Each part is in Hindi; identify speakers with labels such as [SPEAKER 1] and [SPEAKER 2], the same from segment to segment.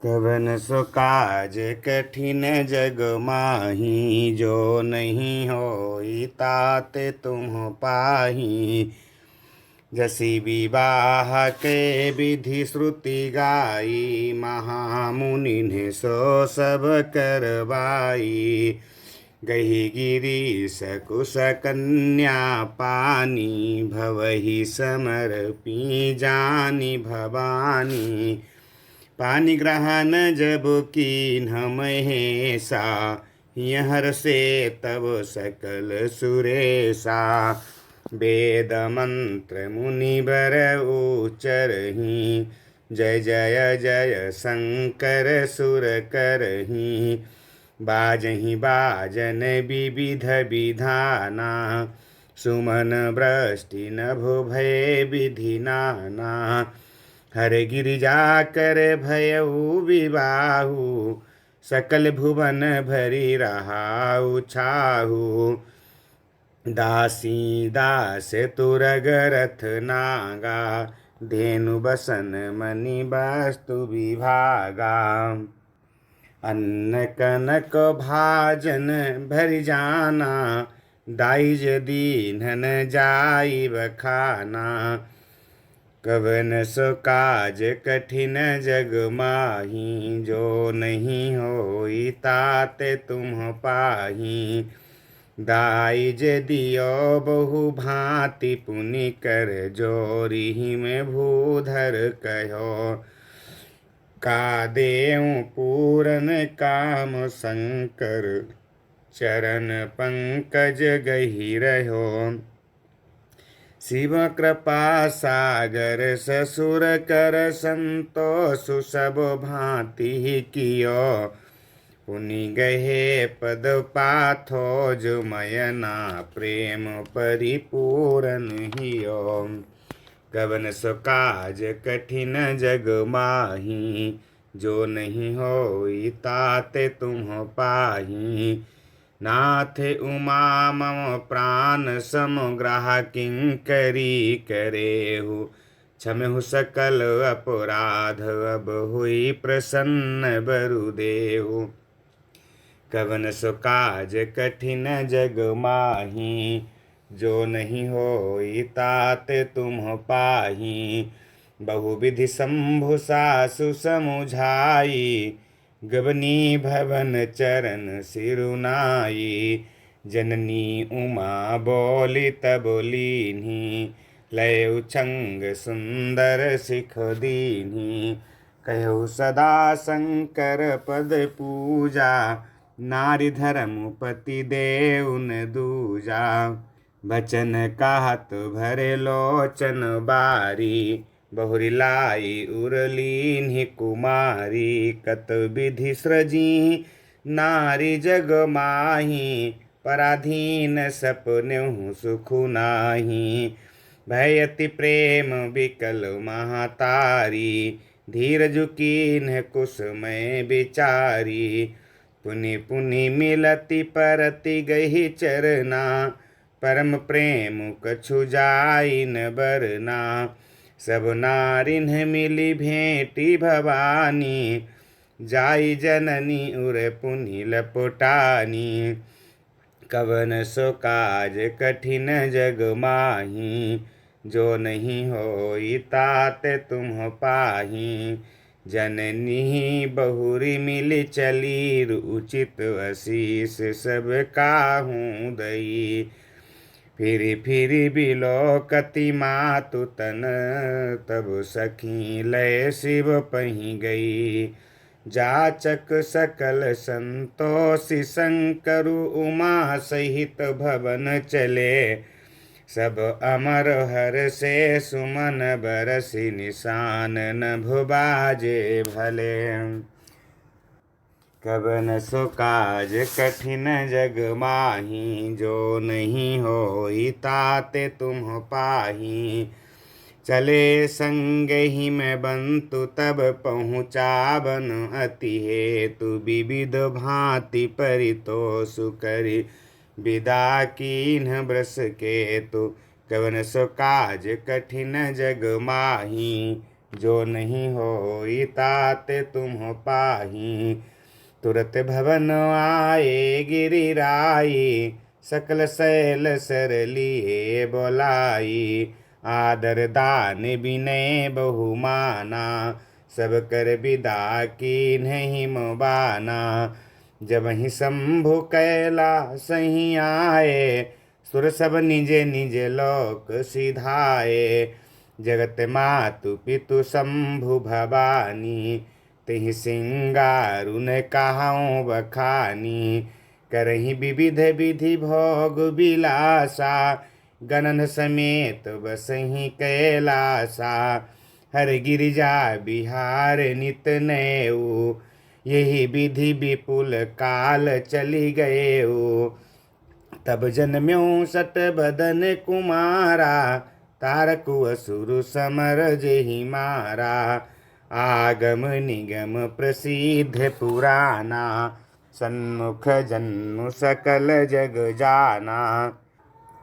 [SPEAKER 1] कवन सो काज कठिन जग माही, जो नहीं होई तात तुम पाही। जसी विवाह के विधि श्रुति गाई, महामुनि ने सो सब करवाई। गही गिरी सकुश कन्या पानी, भवहि समर्पी जानी भवानी। पानी ग्रहण जब कीन्ह महेशा, यहर से तब सकल सुरेशा। वेद मंत्र मुनिवर उच्चरहि, जय जय जय शंकर सुर करहि। बाजहि बाजन विविध विधाना, सुमन वृष्टि नभो भय विधि नाना। हर गिरिजा कर भयउ विवाहु, सकल भुवन भरी रहाउ छाहु। दासी दास तुरग रथ नागा, धेनु बसन मणि वस्तु विभागा। अन्न कनक भाजन भरि जाना, दाइज दीन्हन जाई बखाना। कवन सो काज कठिन जग माही, जो नहीं होई तात तुम पाही। दाइज दियो बहु भांति पुनि कर जोरी, में भूधर कहो। का देऊं पूरन काम शंकर, चरण पंकज गही रहो। शिव कृपा सागर ससुर कर संतोष, सब भांति कियो। पुनि गहे पद पाथो जो मयना, प्रेम परिपूरन हियो। कवन सो काज कठिन जग माही, जो नहीं होई तात तुम पाही। नाथ उमा मम प्राण समग्रह किंकरी करेहु। क्षमहु सकल अपराध, अब हुई प्रसन्न बरुदेहु। कवन सो काज कठिन जग माही, जो नहीं होई तात तुम पाही। बहुविधि शंभु सासु समुझाई, गबनी भवन चरण सिरुनाई। जननी उमा बोली तब लीन्ही, लय उछंग सुंदर सिख दीन्ही। कहु सदा शंकर पद पूजा, नारी धर्म पति देउन दूजा। बचन कहत भरे लोचन बारी, बहुरी लाई उरलीन्हि कुमारी। कत विधि सृजी नारी जग माही, पराधीन सपनेहु सुखु नाही। भयति प्रेम विकल महातारी, धीरजु कीन्ह कुसुमय विचारी। पुनि पुनि मिलति परति गही चरना, परम प्रेम कछु जाई न बरना। सब नारिन्ह मिली भेंटी भवानी, जाई जननी उर पुनि लपटानी। कवन सो काज कठिन जग माही, जो नहीं होई तात तुम पाही। जननी बहुरी मिली चली, उचित असीस सब काहू दई। फिरी फिरी बिलोकति मातु तन, तब सखी लय शिव पही गई। जाचक सकल संतोषि शंकरु, उमा सहित भवन चले। सब अमर हर से सुमन बरसि, निशान नभ बाजे भले। कवन सो काज कठिन जग माही, जो नहीं होई तात तुम पाही। चले संग ही में बंतु, तब पहुँचावन अति हेतु। विविध भांति परितोषु करि, विदा कीन्ह ब्रस केतु। कवन सो काज कठिन जग माही, जो नहीं होई ताते तुम पाही। तुरत भवन आए गिरिराई, सकल शैल सर लिए बोलाई। आदर दान विनय बहुमाना, सब कर विदा की नहीं बाना। जब ही शंभु कैलास ही आए, सुर सब निज निज लोक सिधाए। जगत मातु पितु शंभु भवानी, तिहि सिंगारुन कहाऊँ बखानी। करही विविध विधि भोग विलासा, गणन समेत बसही कैलासा। हर गिरिजा बिहार नित नयऊ, यही विधि विपुल काल चली गएऊ। तब जन्म्यो सट बदन कुमारा, तारकु असुर समर जेहि मारा। आगम निगम प्रसिद्ध पुराना, सन्मुख जन्म सकल जग जाना।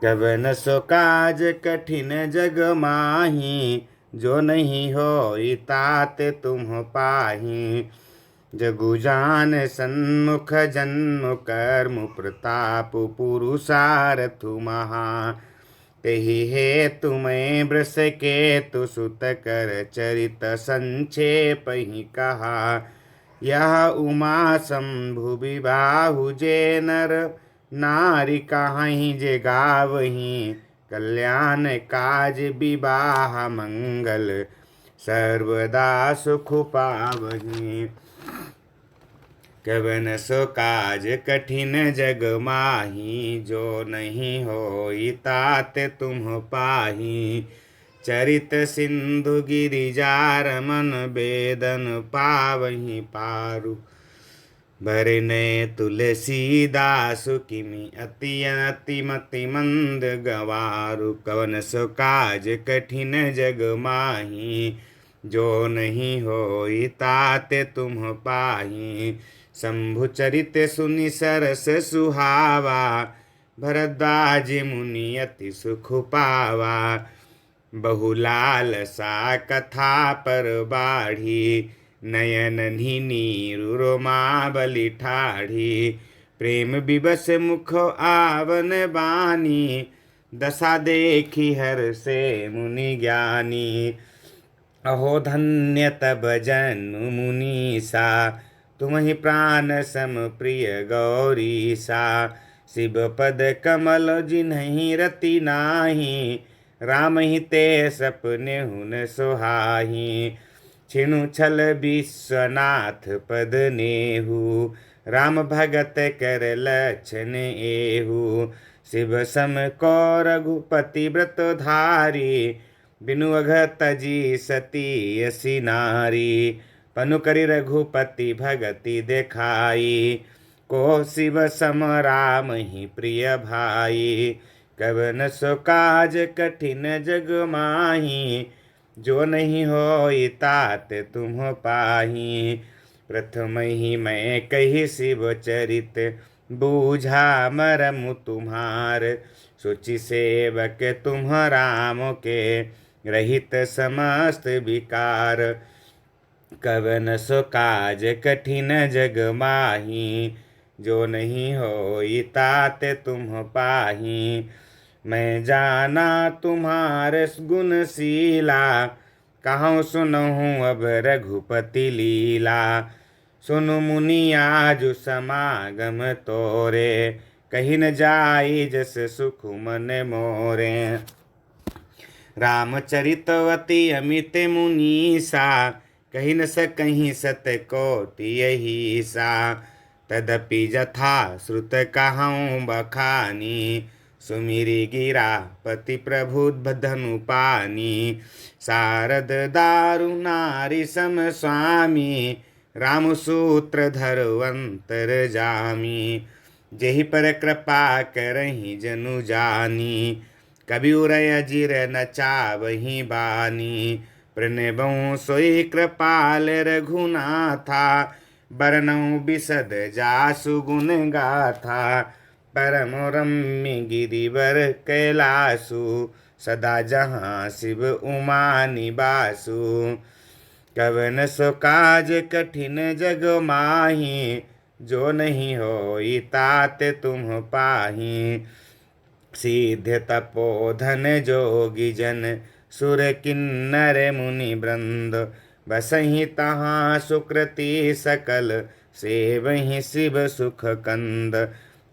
[SPEAKER 1] कवन सो काज कठिन जग माही, जो नहीं होई तात तुम पाही। जगु जान सन्मुख जन्म कर्म प्रताप, पुरुषारथु महा। तेहि हेतु मैं वृष केतु सुत कर चरित संक्षेप ही कहा। यह उमा शंभु विबाहु जे नर, नारी कहाहीं जे गावहीं। कल्याण काज विवाह मंगल, सर्वदा सुख पावहीं। कवन सो काज कठिन जग माही, जो नहीं होई तात तुम पाही। चरित सिंधु गिरिजार मन, बेदन पावहीं पारु। भरने तुलसीदास किमि अति अति मति मंद गवारु। कवन सो काज कठिन जग माही, जो नहीं होई ताते तुम पाही। शंभु चरित सुनि सरस सुहावा, भरद्वाज मुनि अति सुख पावा। बहुलाल सा कथा पर बाढ़ी, नयन नीरु रोमा बलि ठाढ़ी। प्रेम विवश मुख आवन बानी, दशा देखी हर से मुनि ज्ञानी। अहो धन्य तब जन्म मुनीसा, तुम ही प्राण सम प्रिय गौरीसा। शिव पद कमल जिन्हि रति नाही, राम ही ते सपने हुन सोहाही। छिनु छल विश्वनाथ पद नेहु, राम भगत कर लक्षण एहु। शिव सम को रघुपति व्रत धारी, बिनु अघ तजी सती असी नारी। पनु करि रघुपति भगति देखाई, को शिव सम राम ही प्रिय भाई। कवन सो काज कठिन जग माही, जो नहीं होई तात तुम पाही। प्रथम ही मैं कही शिव चरित, बूझा मरमु तुम्हार। सोचि सेवक तुम राम के, रहित समस्त विकार। कवन सो काज कठिन जग माही, जो नहीं होई तात तुम पाही। मैं जाना तुम्हार गुण शीला, कहूँ सुनहूँ अब रघुपति लीला। सुनु मुनि आज समागम तोरे, कहीं न जाई जस सुख मन मोरे। रामचरितवती अमित मुनीसा, कहीं न सकहीं सत कोटि यही सा। तदपि जथा श्रुत कहूँ बखानी, सुमिरि गिरा पति प्रभु धनु पानी। शारद दारु नारी सम स्वामी, राम सूत्र धरवंतर जामी। जेहि पर कृपा करहि जनु जानी, कबि उरय अजिर नचावहि बानी। प्रणबहु सोई कृपाल रघुनाथा, बरनऊ बिसद जासु गुण गाथा। परम रम्य गिरिवर कैलासु, सदा जहाँ शिव उमा निवासु। कवन सो काज कठिन जग माही, जो नहीं होई तात तुम पाही। सिद्ध तपोधन जोगी जन, सुर किन्नर मुनि वृंद, बसहि तहाँ सुकृति सकल, सेवहि शिव सुख कंद।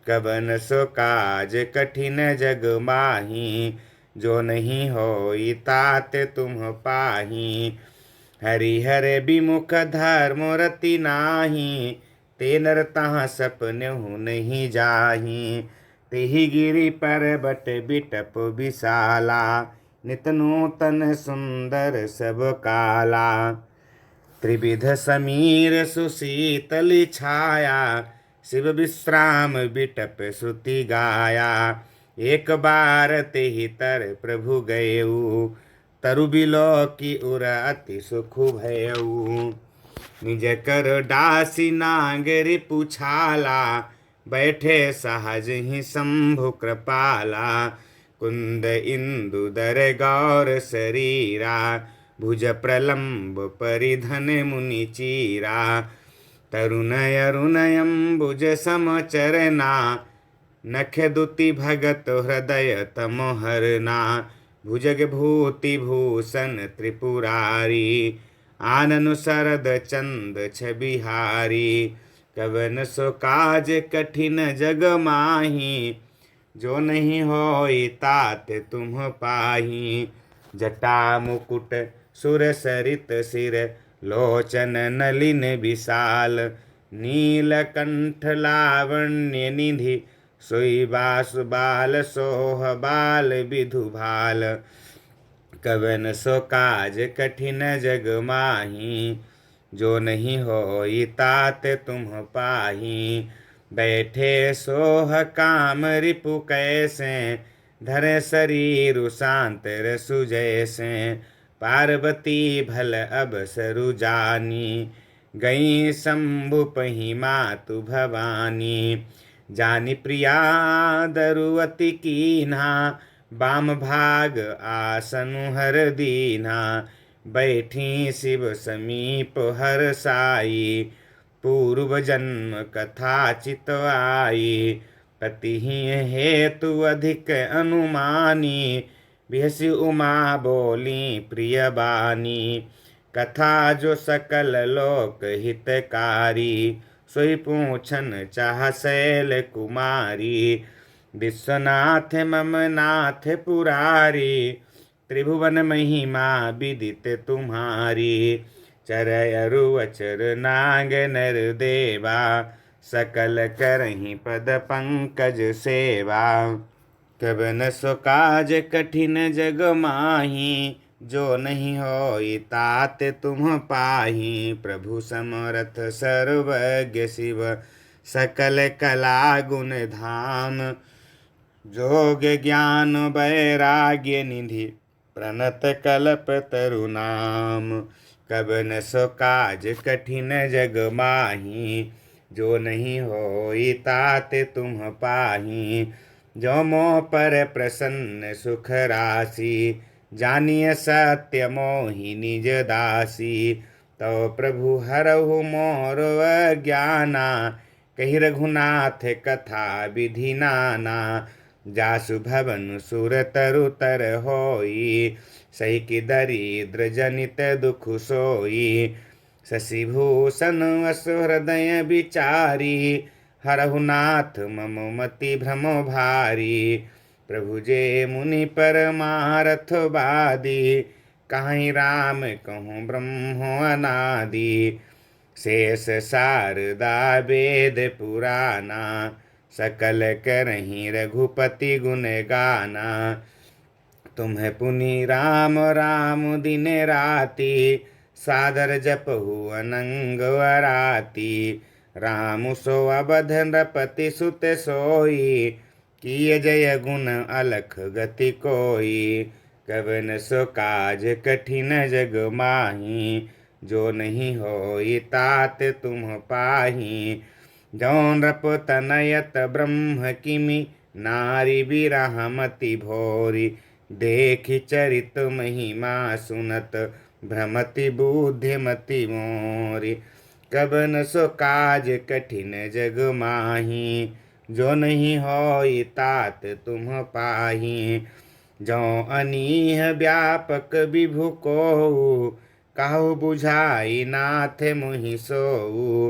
[SPEAKER 1] कवन सो काज कठिन जग माही, जो नहीं होई तात तुम पाही। हरिहर विमुख धर्म रति नाही, ते नर तहाँ सपनेहु नहीं जाही। तेहि गिरि पर्वत बिटप विशाला, नित नूतन सुंदर सब काला। त्रिविध समीर सुशीतल छाया, शिव विश्राम बिटप श्रुति गाया। एक बार तेहि तर प्रभु गयऊ, तरु बिलो की उर अति सुख भयऊ। निज कर दासी नागरि पुछाला, बैठे सहज ही शंभु कृपाला। कुंद इंदु दर गौर शरीरा, भुज प्रलंब परिधन मुनि चीरा। तरुण अरुण अम्बुज सम चरना, नख दुति भगत हृदय तमोहरना। भुजग भूति भूषण त्रिपुरारी, आननु शरद चंद छबिहारी। कवन सो काज कठिन जग माही, जो नहीं होई तात तुम पाही। जटा मुकुट सुर सरित सिर, लोचन नलिन विशाल। नीलकंठ लावण्य निधि, सोई बास बाल सोह बाल विधुभाल। कवन सो काज कठिन जग माही, जो नहीं होई तात तुम पाही। बैठे सोह काम रिपु कैसे, धरे शरीर शांत रसु जैसे। पार्वती भल अब सरु जानी, गई शंभु पही मातु भवानी। जानी प्रिया दरुवती कीन्हा, बाम भाग आसनु हर दीन्हा। बैठी शिव समीप हर साई, पूर्व जन्म कथा चितवाई। पति हेतु अधिक अनुमानी, बिहसी उमा बोली प्रिय बानी। कथा जो सकल लोक हितकारी, सोई पूछन चाह शैल कुमारी। विश्वनाथ मम नाथ पुरारी, त्रिभुवन महिमा विदित तुम्हारी। चरय अरुवचर नाग नर देवा, सकल करहि पद पंकज सेवा। कवन सो काज कठिन जग माही, जो नहीं होई तात तुम पाही। प्रभु समरथ सर्वज्ञ शिव, सकल कला गुण धाम। जोग ज्ञान वैराग्य निधि, प्रणत कल्प तरु नाम। कवन सो काज कठिन जग माही, जो नहीं होई तात तुम पाही। जो मोह पर प्रसन्न सुख राशि, जानिय सत्य मोहि निज दासी। तो प्रभु हरहु मोर अज्ञाना, कहि रघुनाथ कथा विधि नाना। जासु भवन सुर तरु तर होई, सही की दरिद्र जनित दुख सोई। शशिभूषण असु हृदय विचारी, हरहु नाथ मम मति भ्रम भारी। प्रभु जे मुनि परमारथ बादी, काहि राम कहूँ ब्रह्म अनादि। शेष शारदा वेद पुराना, सकल करहि रघुपति गुण गाना। तुम्हें पुनि राम राम दिन राति, सादर जपहु अनंग वराति। राम सो अवध नृपति सुत सोई, किय जय गुण अलख गति कोई। कवन सो काज कठिन जग माही, जो नहीं होई तात तुम पाही। जौं नृप तनयत ब्रह्म किमि, नारी बिरहमति भोरी। देखि चरित महिमा सुनत, भ्रमति बुद्धिमति मोरी। कबन सो काज कठिन जग माही, जो नहीं होई तात तुम पाही। जो अनीह व्यापक विभु को, काहु बुझाई नाथ मुहि सोऊ।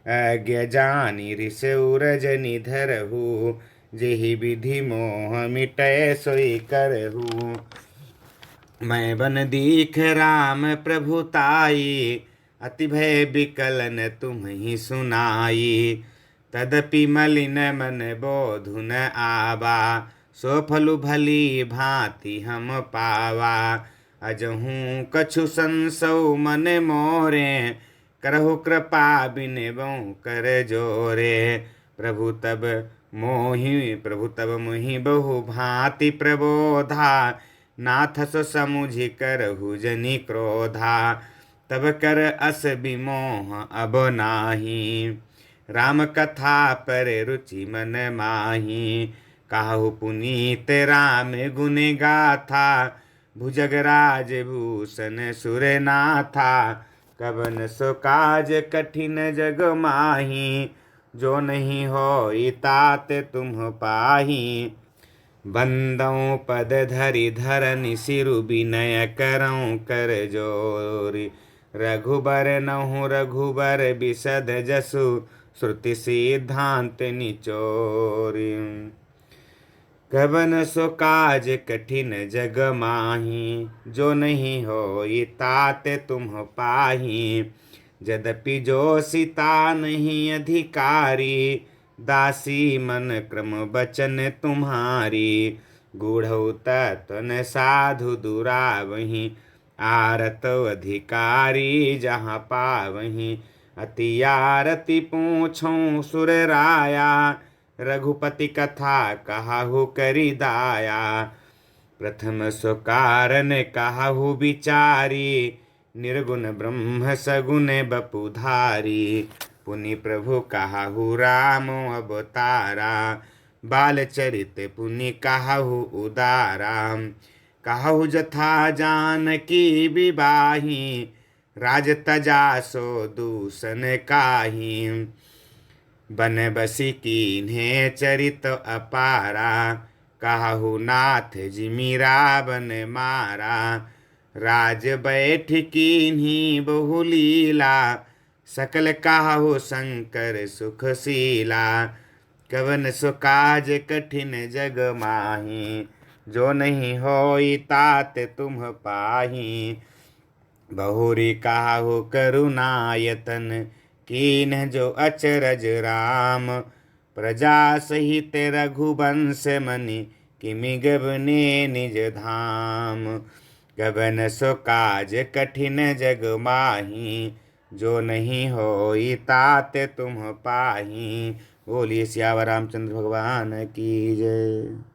[SPEAKER 1] अज्ञ जानी ऋष रजनि धरहु, जेहि विधि मोह मिटय सोई करहु। मैं बन दीख राम प्रभुताई, अति भय विकलन तुम ही सुनाई। तदपि मलिन मन बोधु न आवा, सो फलु भली भांति हम पावा। अजहूँ कछु संसौ मन मोरे, करहु कृपा बिन बहु कर जोरे। प्रभु तब मोहि बहु भांति प्रबोधा, नाथ सो समुझि करहु जनि क्रोधा। तब कर अस विमोह अब नाही, राम कथा पर रुचि मन माही। काहु पुनीत राम गुण गाथा, भुजगराज भूषण सुरनाथा। कबन सो काज कठिन जग माही, जो नहीं होई तात तुम पाही। बंदों पद धरि धरनि सिरु विनय करऊँ कर जोरी। रघुबर नहुँ रघुबर बिसद जसु, श्रुति सिद्धांत निचोरी। कबन सो काज कठिन जग माही, जो नहीं होई तात तुम पाही। यद्यपि जो सीता नहीं अधिकारी, दासी मन क्रम बचन तुम्हारी। गूढ़ऊ तत्वन साधु दुरावहीं, आरत अधिकारी जहाँ पावहीं। अति आरती पूछूं सुर राया, रघुपति कथा कहाहु करि दाया। प्रथम सो कारण कहाहु विचारी, निर्गुण ब्रह्म सगुण बपुधारी। पुनि प्रभु कहाहु राम अवतारा, बालचरित पुनि कहाहु उदारा। कहाहु जथा जानकी विवाही, राज तजा सो दूषण काही। बन बसी कीन्हे चरित अपारा, कहाहु नाथ जिमि रावण मारा। राज बैठ कीन्ही बहु लीला, सकल काहु शंकर सुखशीला। कवन सो काज कठिन जग माही, जो नहीं होई तात तुम पाही। बहुरी काहु करुणायतन, कीन्ह जो अचरज राम। प्रजा सहित रघुवंश मनि, किमि गबने निज धाम। गबन सो काज कठिन जग माही, जो नहीं होई तात तुम पाही। बोलिए सियावर रामचंद्र भगवान की जय।